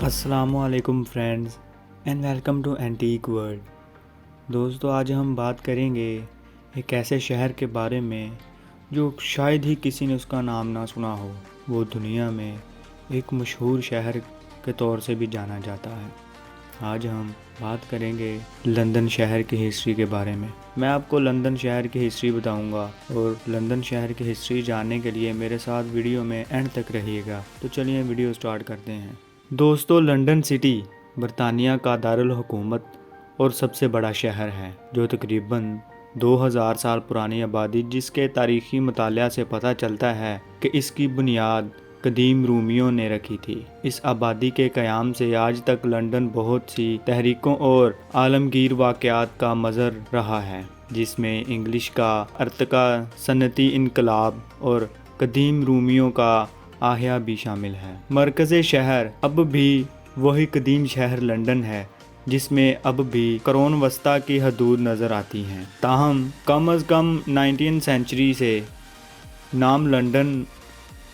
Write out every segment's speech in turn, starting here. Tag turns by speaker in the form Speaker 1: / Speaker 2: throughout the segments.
Speaker 1: السلام علیکم friends and welcome to antique world. دوستو، آج ہم بات کریں گے ایک ایسے شہر کے بارے میں جو شاید ہی کسی نے اس کا نام نہ سنا ہو۔ وہ دنیا میں ایک مشہور شہر کے طور سے بھی جانا جاتا ہے۔ آج ہم بات کریں گے لندن شہر کی ہسٹری کے بارے میں۔ میں آپ کو لندن شہر کی ہسٹری بتاؤں گا، اور لندن شہر کی ہسٹری جاننے کے لیے میرے ساتھ ویڈیو میں اینڈ تک رہیے گا۔ تو چلیے ویڈیو سٹارٹ کرتے ہیں۔ دوستو، لندن سٹی برطانیہ کا دارالحکومت اور سب سے بڑا شہر ہے، جو تقریباً 2000 سال پرانی آبادی، جس کے تاریخی مطالعہ سے پتہ چلتا ہے کہ اس کی بنیاد قدیم رومیوں نے رکھی تھی۔ اس آبادی کے قیام سے آج تک لندن بہت سی تحریکوں اور عالمگیر واقعات کا مظہر رہا ہے، جس میں انگلش کا ارتقاء، صنعتی انقلاب اور قدیم رومیوں کا احیا بھی شامل ہے۔ مرکز شہر اب بھی وہی قدیم شہر لندن ہے، جس میں اب بھی قرون وسطیٰ کی حدود نظر آتی ہیں۔ تاہم کم از کم 19 سینچری سے نام لندن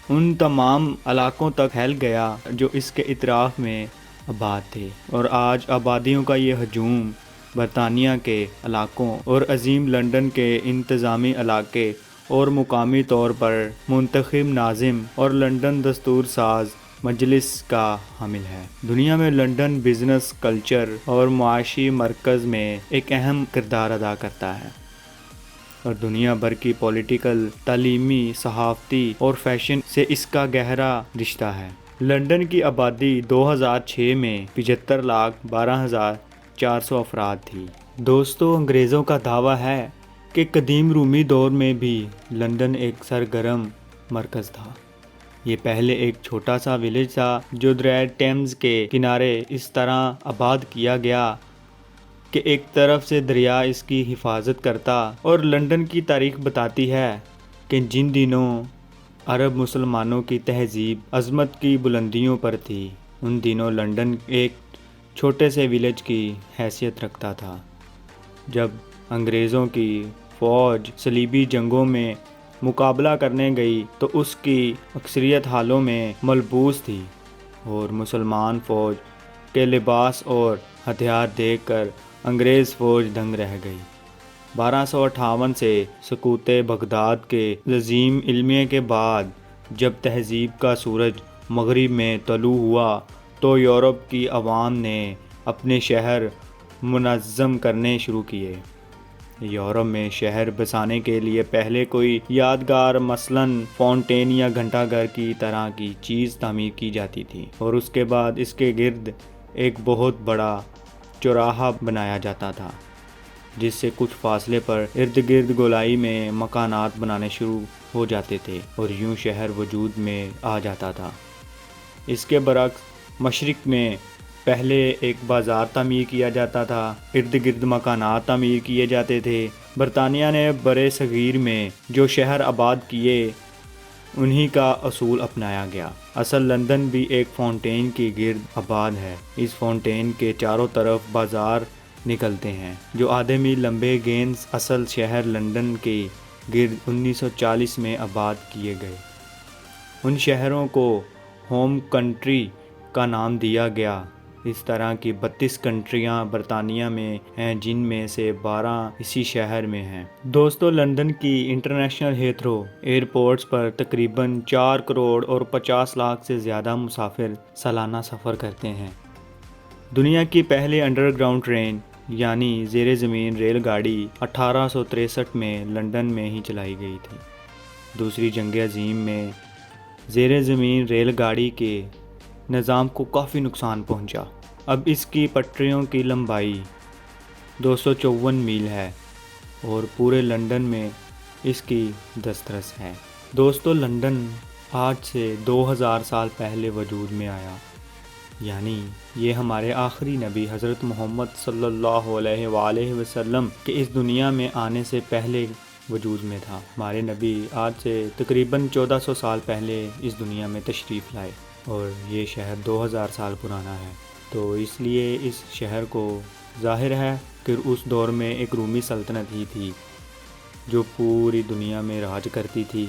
Speaker 1: ان تمام علاقوں تک پھیل گیا جو اس کے اطراف میں آباد تھے، اور آج آبادیوں کا یہ ہجوم برطانیہ کے علاقوں اور عظیم لندن کے انتظامی علاقے اور مقامی طور پر منتخب ناظم اور لندن دستور ساز مجلس کا حامل ہے۔ دنیا میں لندن بزنس، کلچر اور معاشی مرکز میں ایک اہم کردار ادا کرتا ہے، اور دنیا بھر کی پولیٹیکل، تعلیمی، صحافتی اور فیشن سے اس کا گہرا رشتہ ہے۔ لندن کی آبادی 2006 میں 75,12,400 افراد تھی۔ دوستو، انگریزوں کا دعویٰ ہے کہ قدیم رومی دور میں بھی لندن ایک سرگرم مرکز تھا۔ یہ پہلے ایک چھوٹا سا ولیج تھا جو دریائے ٹیمز کے کنارے اس طرح آباد کیا گیا کہ ایک طرف سے دریا اس کی حفاظت کرتا، اور لندن کی تاریخ بتاتی ہے کہ جن دنوں عرب مسلمانوں کی تہذیب عظمت کی بلندیوں پر تھی، ان دنوں لندن ایک چھوٹے سے ولیج کی حیثیت رکھتا تھا۔ جب انگریزوں کی فوج صلیبی جنگوں میں مقابلہ کرنے گئی تو اس کی اکثریت حالوں میں ملبوس تھی، اور مسلمان فوج کے لباس اور ہتھیار دیکھ کر انگریز فوج دنگ رہ گئی۔ 1258 سے سقوط بغداد کے عظیم المیہ کے بعد جب تہذیب کا سورج مغرب میں طلوع ہوا تو یورپ کی عوام نے اپنے شہر منظم کرنے شروع کیے۔ یورپ میں شہر بسانے کے لیے پہلے کوئی یادگار، مثلاً فاؤنٹین یا گھنٹہ گھر کی طرح کی چیز تعمیر کی جاتی تھی، اور اس کے بعد اس کے گرد ایک بہت بڑا چوراہا بنایا جاتا تھا، جس سے کچھ فاصلے پر ارد گرد گولائی میں مکانات بنانے شروع ہو جاتے تھے، اور یوں شہر وجود میں آ جاتا تھا۔ اس کے برعکس مشرق میں پہلے ایک بازار تعمیر کیا جاتا تھا، ارد گرد مکانات تعمیر کیے جاتے تھے۔ برطانیہ نے برِ صغیر میں جو شہر آباد کیے، انہی کا اصول اپنایا گیا۔ اصل لندن بھی ایک فاؤنٹین کے گرد آباد ہے۔ اس فاؤنٹین کے چاروں طرف بازار نکلتے ہیں جو آدھے میل لمبے گیندز اصل شہر لندن کے گرد 1940 میں آباد کیے گئے۔ ان شہروں کو ہوم کنٹری کا نام دیا گیا۔ اس طرح کی 32 کنٹریاں برطانیہ میں ہیں، جن میں سے 12 اسی شہر میں ہیں۔ دوستو، لندن کی انٹرنیشنل ہیتھرو ایئرپورٹس پر تقریباً 4 کروڑ اور 50 لاکھ سے زیادہ مسافر سالانہ سفر کرتے ہیں۔ دنیا کی پہلی انڈر گراؤنڈ ٹرین یعنی زیر زمین ریل گاڑی 1863 میں لندن میں ہی چلائی گئی تھی۔ دوسری جنگ عظیم میں زیر زمین ریل گاڑی کے نظام کو کافی نقصان پہنچا۔ اب اس کی پٹریوں کی لمبائی 254 میل ہے، اور پورے لندن میں اس کی دسترس ہے۔ دوستو، لندن آج سے 2000 سال پہلے وجود میں آیا، یعنی یہ ہمارے آخری نبی حضرت محمد صلی اللہ علیہ وآلہ وسلم کے اس دنیا میں آنے سے پہلے وجود میں تھا۔ ہمارے نبی آج سے تقریباً 1400 سال پہلے اس دنیا میں تشریف لائے، اور یہ شہر 2000 سال پرانا ہے۔ تو اس لیے اس شہر کو ظاہر ہے کہ اس دور میں ایک رومی سلطنت ہی تھی جو پوری دنیا میں راج کرتی تھی،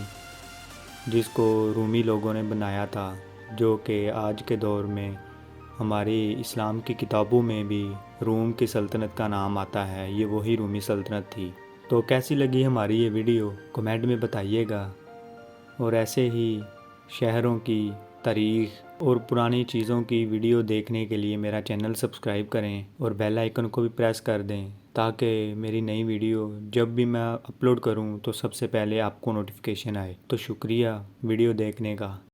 Speaker 1: جس کو رومی لوگوں نے بنایا تھا، جو کہ آج کے دور میں ہماری اسلام کی کتابوں میں بھی روم کی سلطنت کا نام آتا ہے، یہ وہی رومی سلطنت تھی۔ تو کیسی لگی ہماری یہ ویڈیو کمنٹ میں بتائیے گا، اور ایسے ہی شہروں کی تاریخ اور پرانی چیزوں کی ویڈیو دیکھنے کے لیے میرا چینل سبسکرائب کریں اور بیل آئیکن کو بھی پریس کر دیں تاکہ میری نئی ویڈیو جب بھی میں اپلوڈ کروں تو سب سے پہلے آپ کو نوٹیفیکیشن آئے۔ تو شکریہ ویڈیو دیکھنے کا۔